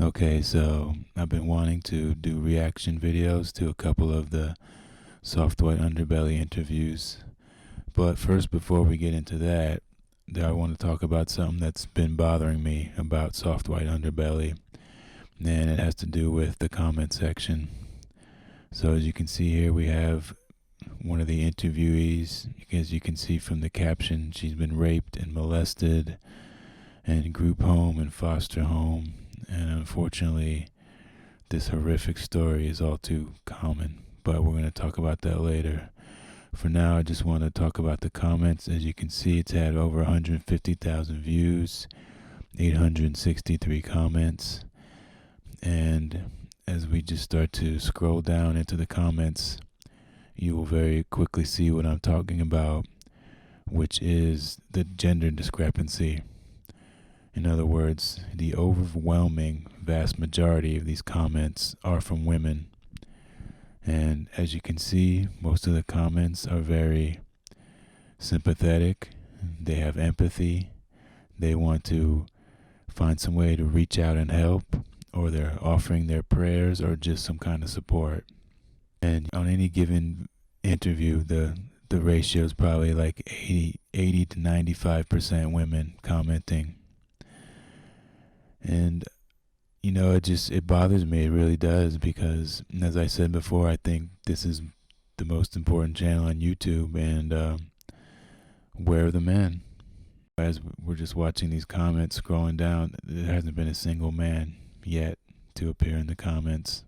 Okay, so I've been wanting to do reaction videos to a couple of the Soft White Underbelly interviews. But first, before we get into that, I want to talk about something that's been bothering me about Soft White Underbelly, and it has to do with the comment section. So as you can see here, we have one of the interviewees. As you can see from the caption, she's been raped and molested in group home and foster home. And unfortunately, this horrific story is all too common, but we're going to talk about that later. For now, I just want to talk about the comments. As you can see, it's had over 150,000 views, 863 comments, and as we just start to scroll down into the comments, you will very quickly see what I'm talking about, which is the gender discrepancy. In other words, the overwhelming vast majority of these comments are from women. And as you can see, most of the comments are very sympathetic. They have empathy. They want to find some way to reach out and help, or they're offering their prayers or just some kind of support. And on any given interview, the ratio is probably like 80 to 95% women commenting. And it bothers me. It really does, because as I said before, I think this is the most important channel on YouTube. And where are the men? As we're just watching these comments, scrolling down, there hasn't been a single man yet to appear in the comments.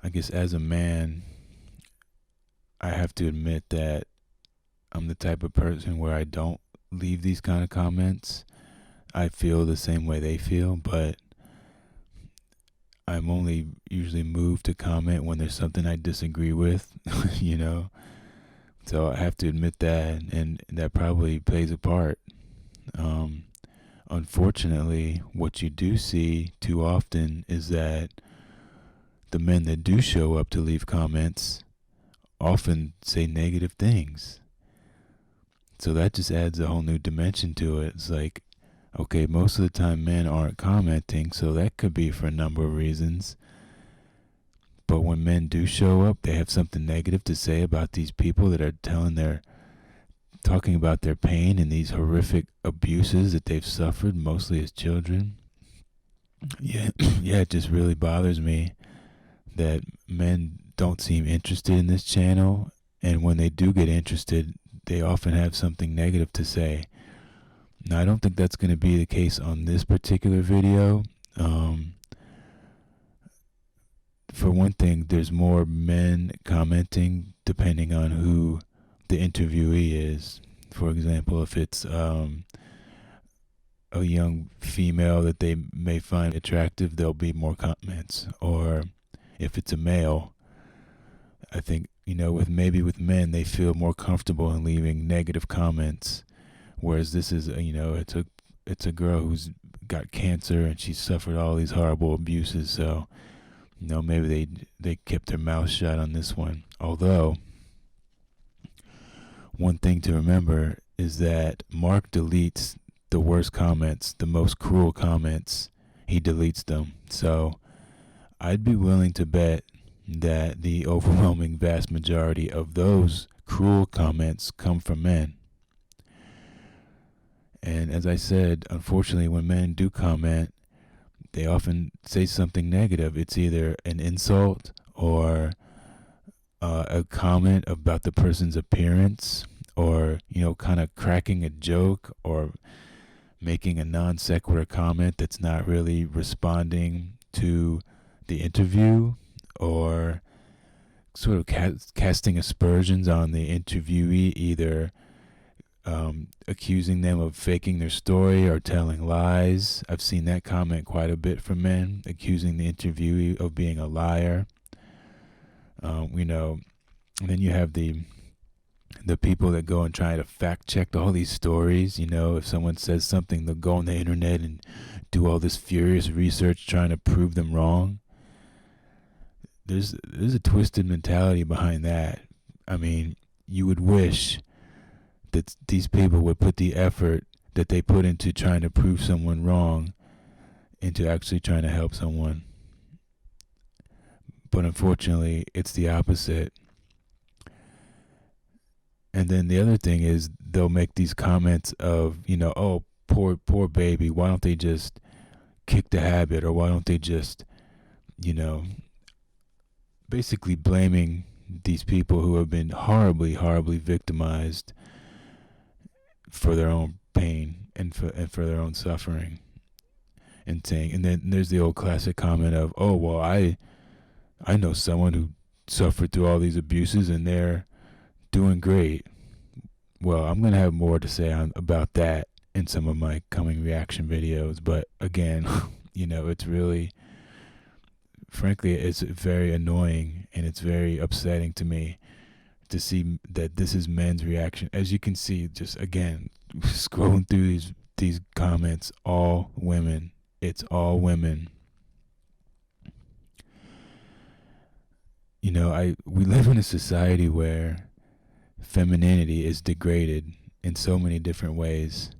I guess as a man, I have to admit that I'm the type of person where I don't leave these kind of comments. I feel the same way they feel, but I'm only usually moved to comment when there's something I disagree with, you know? So I have to admit that, and that probably plays a part. Unfortunately, what you do see too often is that the men that do show up to leave comments often say negative things. So that just adds a whole new dimension to it. It's like, okay, most of the time men aren't commenting, so that could be for a number of reasons. But when men do show up, they have something negative to say about these people that are talking about their pain and these horrific abuses that they've suffered, mostly as children. Yeah, it just really bothers me that men don't seem interested in this channel, and when they do get interested, they often have something negative to say. Now, I don't think that's going to be the case on this particular video. For one thing, there's more men commenting depending on who the interviewee is. For example, if it's a young female that they may find attractive, there'll be more comments. Or if it's a male, I think, with men, they feel more comfortable in leaving negative comments. Whereas this is, it's a girl who's got cancer and she's suffered all these horrible abuses. So, maybe they kept their mouth shut on this one. Although, one thing to remember is that Mark deletes the worst comments, the most cruel comments. He deletes them. So, I'd be willing to bet that the overwhelming vast majority of those cruel comments come from men. And as I said, unfortunately, when men do comment, they often say something negative. It's either an insult or a comment about the person's appearance, or, kind of cracking a joke or making a non sequitur comment that's not really responding to the interview, or sort of casting aspersions on the interviewee, either accusing them of faking their story or telling lies. I've seen that comment quite a bit from men, accusing the interviewee of being a liar. And then you have the people that go and try to fact check all these stories. If someone says something, they'll go on the internet and do all this furious research trying to prove them wrong. There's a twisted mentality behind that. I mean, you would wish that these people would put the effort that they put into trying to prove someone wrong into actually trying to help someone. But unfortunately, it's the opposite. And then the other thing is they'll make these comments of, oh, poor baby, why don't they just kick the habit, or why don't they just, you know, basically blaming these people who have been horribly victimized for their own pain and for their own suffering. And then there's the old classic comment of, oh, well, I know someone who suffered through all these abuses and they're doing great. Well, I'm going to have more to say about that in some of my coming reaction videos. But again, it's really, frankly, it's very annoying and it's very upsetting to me to see that this is men's reaction. As you can see, just again, scrolling through these comments, all women. It's all women. We live in a society where femininity is degraded in so many different ways.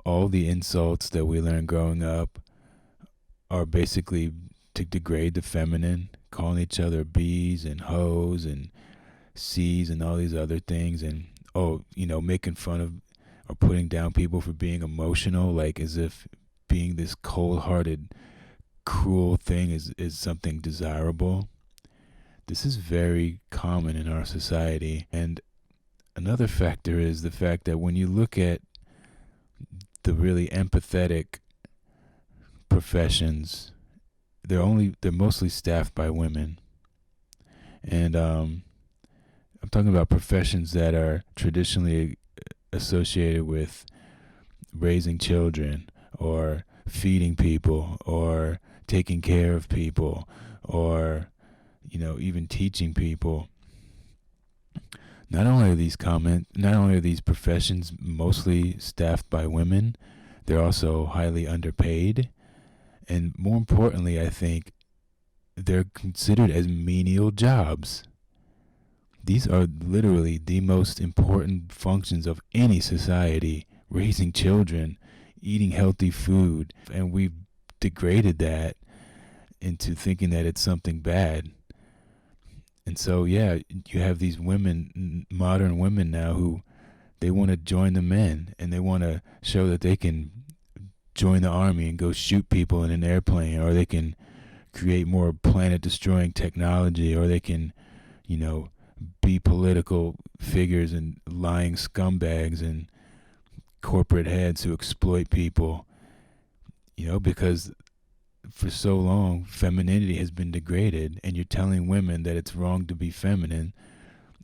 All the insults that we learn growing up are basically to degrade the feminine, calling each other bees and hoes and C's and all these other things, and making fun of or putting down people for being emotional, like as if being this cold-hearted, cruel thing is something desirable. This is very common in our society. And another factor is the fact that when you look at the really empathetic professions, they're mostly staffed by women. And I'm talking about professions that are traditionally associated with raising children or feeding people or taking care of people or even teaching people. Not only are these professions mostly staffed by women, they're also highly underpaid, and more importantly, I think they're considered as menial jobs. These are literally the most important functions of any society: raising children, eating healthy food, and we've degraded that into thinking that it's something bad. And so, yeah, you have these women, modern women now, who they want to join the men and they want to show that they can join the army and go shoot people in an airplane, or they can create more planet-destroying technology, or they can, be political figures and lying scumbags and corporate heads who exploit people, because for so long femininity has been degraded, and you're telling women that it's wrong to be feminine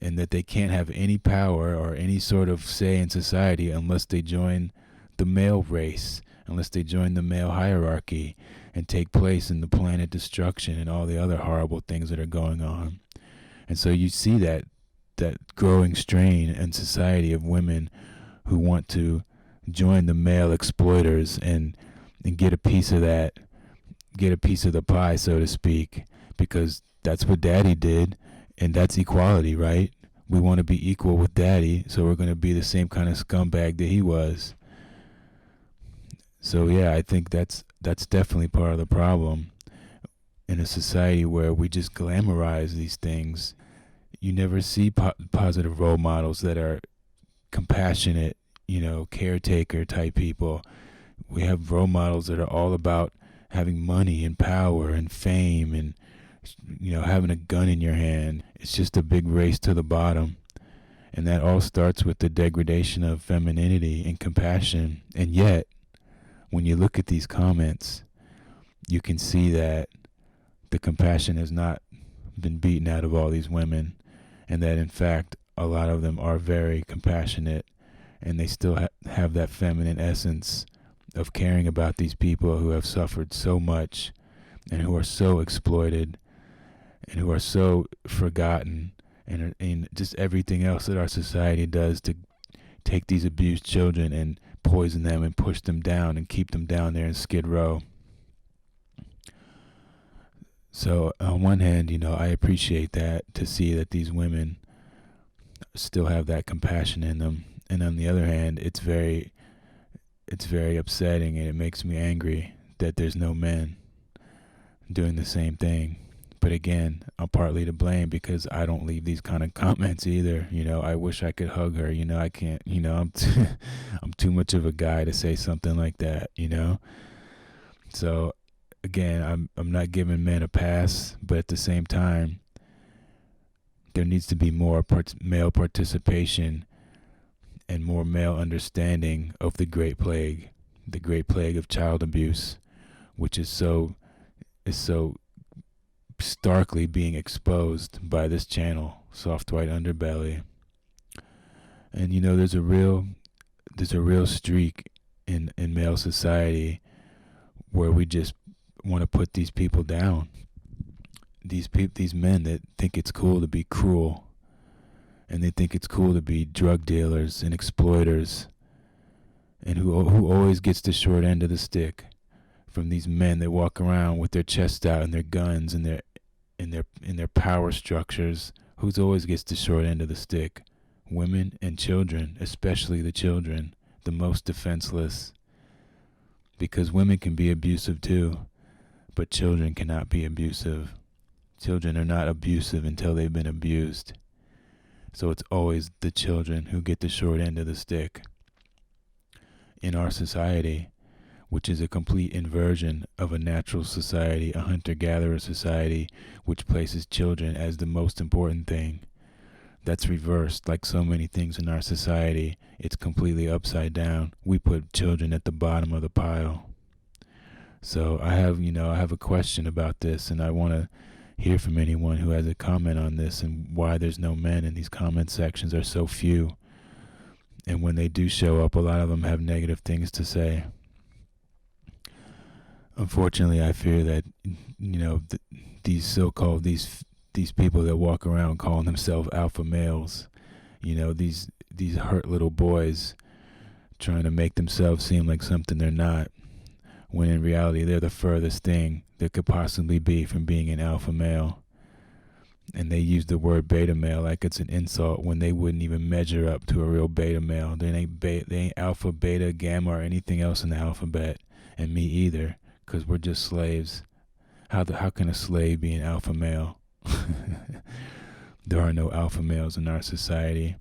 and that they can't have any power or any sort of say in society unless they join the male race, unless they join the male hierarchy and take place in the planet destruction and all the other horrible things that are going on. And so you see that growing strain in society of women who want to join the male exploiters and get a piece of the pie, so to speak, because that's what daddy did, and that's equality, right? We want to be equal with daddy, so we're going to be the same kind of scumbag that he was. So yeah, I think that's definitely part of the problem. In a society where we just glamorize these things, you never see positive role models that are compassionate, caretaker type people. We have role models that are all about having money and power and fame and, having a gun in your hand. It's just a big race to the bottom. And that all starts with the degradation of femininity and compassion. And yet, when you look at these comments, you can see that the compassion has not been beaten out of all these women, and that in fact a lot of them are very compassionate, and they still have that feminine essence of caring about these people who have suffered so much and who are so exploited and who are so forgotten, and just everything else that our society does to take these abused children and poison them and push them down and keep them down there in Skid Row. So on one hand, I appreciate that, to see that these women still have that compassion in them, and on the other hand, it's very upsetting, and it makes me angry that there's no men doing the same thing. But again, I'm partly to blame because I don't leave these kind of comments either. I wish I could hug her. I can't. I'm too much of a guy to say something like that. So again, I'm not giving men a pass, but at the same time, there needs to be more male participation and more male understanding of the Great Plague of child abuse, which is so starkly being exposed by this channel, Soft White Underbelly. And there's a real streak in male society where we just want to put these people down. These men that think it's cool to be cruel, and they think it's cool to be drug dealers and exploiters, and who always gets the short end of the stick from these men that walk around with their chests out and their guns and their power structures. Who always gets the short end of the stick? Women and children, especially the children, the most defenseless. Because women can be abusive too, but children cannot be abusive. Children are not abusive until they've been abused. So it's always the children who get the short end of the stick. In our society, which is a complete inversion of a natural society, a hunter-gatherer society, which places children as the most important thing. That's reversed, like so many things in our society. It's completely upside down. We put children at the bottom of the pile. So I have a question about this, and I want to hear from anyone who has a comment on this and why there's no men in these comment sections are so few. And when they do show up, a lot of them have negative things to say. Unfortunately, I fear that, these so-called, these people that walk around calling themselves alpha males, these hurt little boys trying to make themselves seem like something they're not, when in reality they're the furthest thing that could possibly be from being an alpha male. And they use the word beta male like it's an insult when they wouldn't even measure up to a real beta male. They ain't alpha, beta, gamma, or anything else in the alphabet, and me either, because we're just slaves. How can a slave be an alpha male? There are no alpha males in our society,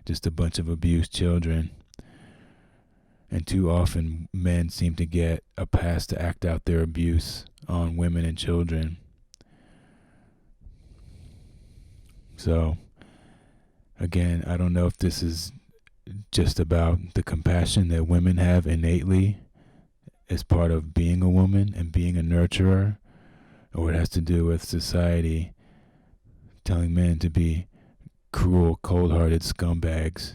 just a bunch of abused children. And too often, men seem to get a pass to act out their abuse on women and children. So, again, I don't know if this is just about the compassion that women have innately as part of being a woman and being a nurturer, or it has to do with society telling men to be cruel, cold-hearted scumbags.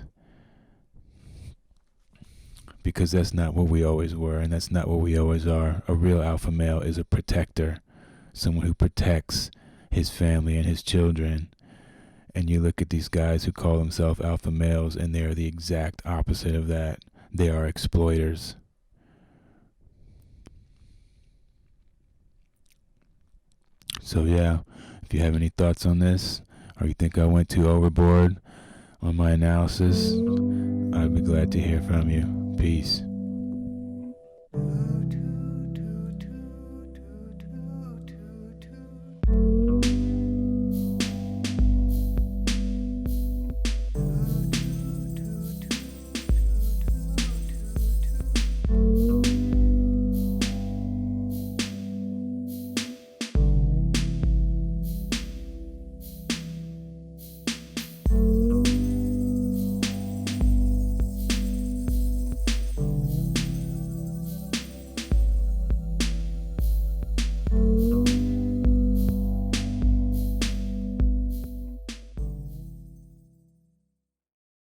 Because that's not what we always were, and that's not what we always are. A real alpha male is a protector, someone who protects his family and his children. And you look at these guys who call themselves alpha males, and they are the exact opposite of that. They are exploiters. So yeah, if you have any thoughts on this, or you think I went too overboard on my analysis, I'd be glad to hear from you. Peace.